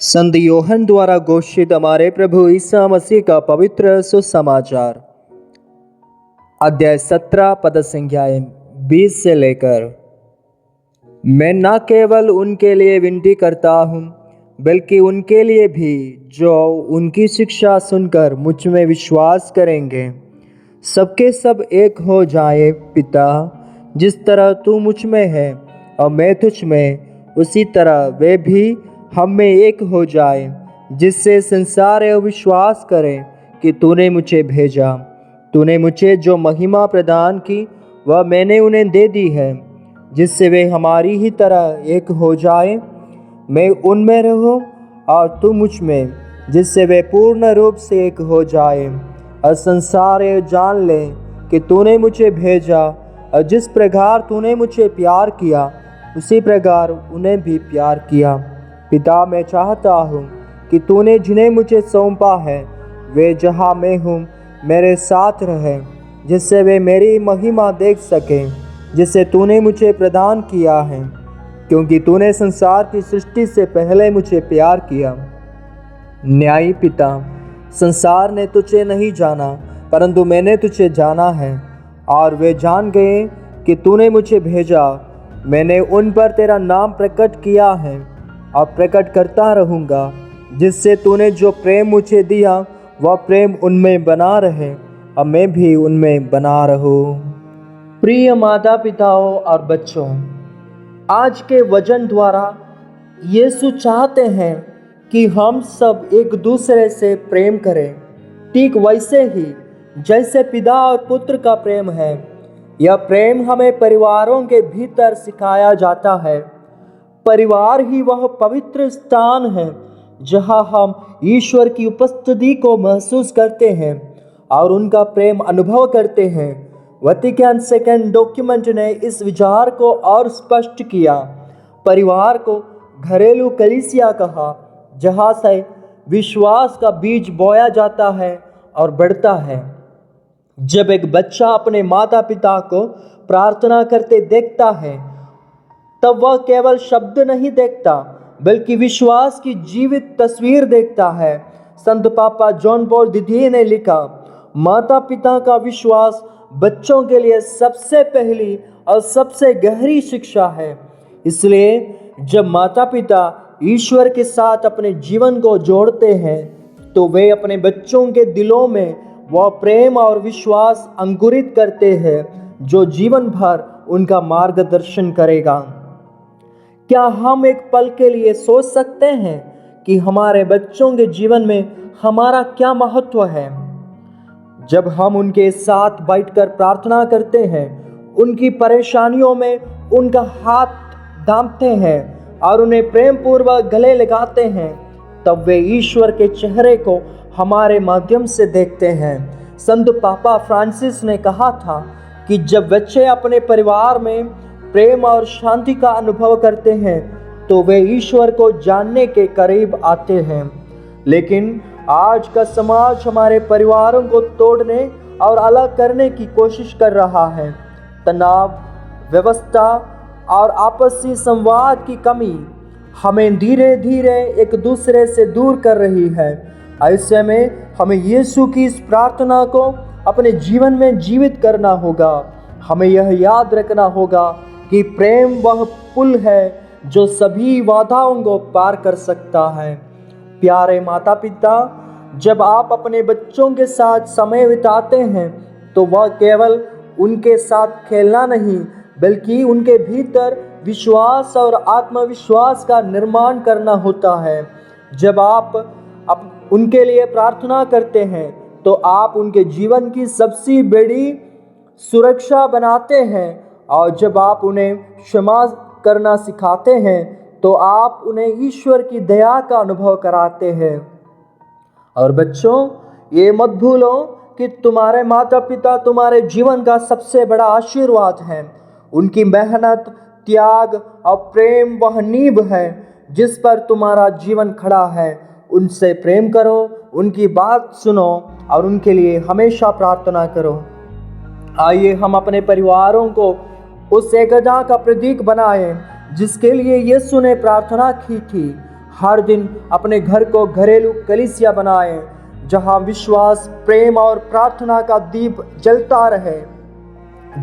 संत योहन द्वारा घोषित हमारे प्रभु ईसा मसीह का पवित्र सुसमाचार। अध्याय 17 पद संख्याएं 20 से लेकर। मैं न केवल उनके लिए विनती करता हूँ बल्कि उनके लिए भी जो उनकी शिक्षा सुनकर मुझ में विश्वास करेंगे, सबके सब एक हो जाए। पिता, जिस तरह तू मुझ में है और मैं तुझ में, उसी तरह वे भी हम में एक हो जाए, जिससे संसार यह विश्वास करे कि तूने मुझे भेजा। तूने मुझे जो महिमा प्रदान की वह मैंने उन्हें दे दी है, जिससे वे हमारी ही तरह एक हो जाए। मैं उनमें रहूं और तू मुझ में, जिससे वे पूर्ण रूप से एक हो जाए और संसार यह जान ले कि तूने मुझे भेजा, और जिस प्रकार तूने मुझे प्यार किया उसी प्रकार उन्हें भी प्यार किया। पिता, मैं चाहता हूँ कि तूने जिन्हें मुझे सौंपा है वे जहाँ मैं हूँ मेरे साथ रहें, जिससे वे मेरी महिमा देख सकें जिसे तूने मुझे प्रदान किया है, क्योंकि तूने संसार की सृष्टि से पहले मुझे प्यार किया। न्यायी पिता, संसार ने तुझे नहीं जाना परंतु मैंने तुझे जाना है, और वे जान गए कि तूने मुझे भेजा। मैंने उन पर तेरा नाम प्रकट किया है और प्रकट करता रहूँगा, जिससे तूने जो प्रेम मुझे दिया वह प्रेम उनमें बना रहे और मैं भी उनमें बना रहूँ। प्रिय माता पिताओं और बच्चों, आज के वचन द्वारा यीशु चाहते हैं कि हम सब एक दूसरे से प्रेम करें, ठीक वैसे ही जैसे पिता और पुत्र का प्रेम है। यह प्रेम हमें परिवारों के भीतर सिखाया जाता है। परिवार ही वह पवित्र स्थान है जहां हम ईश्वर की उपस्थिति को महसूस करते हैं और उनका प्रेम अनुभव करते हैं। वैटिकन सेकंड डॉक्यूमेंट ने इस विचार को और स्पष्ट किया। परिवार को घरेलू कलीसिया कहा, जहां से विश्वास का बीज बोया जाता है और बढ़ता है। जब एक बच्चा अपने माता पिता को प्रार्थना करते देखता है, तब वह केवल शब्द नहीं देखता बल्कि विश्वास की जीवित तस्वीर देखता है। संत पापा जॉन पॉल द्वितीय ने लिखा, माता पिता का विश्वास बच्चों के लिए सबसे पहली और सबसे गहरी शिक्षा है। इसलिए जब माता पिता ईश्वर के साथ अपने जीवन को जोड़ते हैं तो वे अपने बच्चों के दिलों में वह प्रेम और विश्वास अंकुरित करते हैं जो जीवन भर उनका मार्गदर्शन करेगा। क्या हम एक पल के लिए सोच सकते हैं कि हमारे बच्चों के जीवन में हमारा क्या महत्व है? जब हम उनके साथ बैठकर प्रार्थना करते हैं, उनकी परेशानियों में उनका हाथ थामते हैं और उन्हें प्रेम पूर्वक गले लगाते हैं, तब वे ईश्वर के चेहरे को हमारे माध्यम से देखते हैं। संत पापा फ्रांसिस ने कहा था कि जब बच्चे अपने परिवार में प्रेम और शांति का अनुभव करते हैं तो वे ईश्वर को जानने के करीब आते हैं। लेकिन आज का समाज हमारे परिवारों को तोड़ने और अलग करने की कोशिश कर रहा है। तनाव, व्यवस्था और आपसी संवाद की कमी हमें धीरे धीरे एक दूसरे से दूर कर रही है। ऐसे में हमें यीशु की इस प्रार्थना को अपने जीवन में जीवित करना होगा। हमें यह याद रखना होगा कि प्रेम वह पुल है जो सभी बाधाओं को पार कर सकता है। प्यारे माता पिता, जब आप अपने बच्चों के साथ समय बिताते हैं तो वह केवल उनके साथ खेलना नहीं बल्कि उनके भीतर विश्वास और आत्मविश्वास का निर्माण करना होता है। जब आप उनके लिए प्रार्थना करते हैं तो आप उनके जीवन की सबसे बड़ी सुरक्षा बनाते हैं, और जब आप उन्हें क्षमा करना सिखाते हैं तो आप उन्हें ईश्वर की दया का अनुभव कराते हैं। और बच्चों, ये मत भूलो कि तुम्हारे माता पिता तुम्हारे जीवन का सबसे बड़ा आशीर्वाद है। उनकी मेहनत, त्याग और प्रेम वह नींव है जिस पर तुम्हारा जीवन खड़ा है। उनसे प्रेम करो, उनकी बात सुनो और उनके लिए हमेशा प्रार्थना करो। आइए हम अपने परिवारों को उस एकता का प्रतीक बनाएं जिसके लिए यीशु ने प्रार्थना की थी। हर दिन अपने घर को घरेलू कलीसिया बनाएं, जहां विश्वास, प्रेम और प्रार्थना का दीप जलता रहे।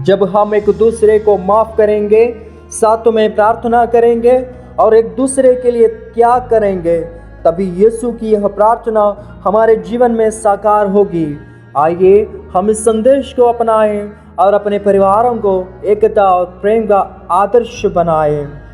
जब हम एक दूसरे को माफ करेंगे, साथ में प्रार्थना करेंगे और एक दूसरे के लिए त्याग करेंगे, तभी यीशु की यह प्रार्थना हमारे जीवन में साकार होगी। आइए हम इस संदेश को अपनाएं और अपने परिवारों को एकता और प्रेम का आदर्श बनाएं।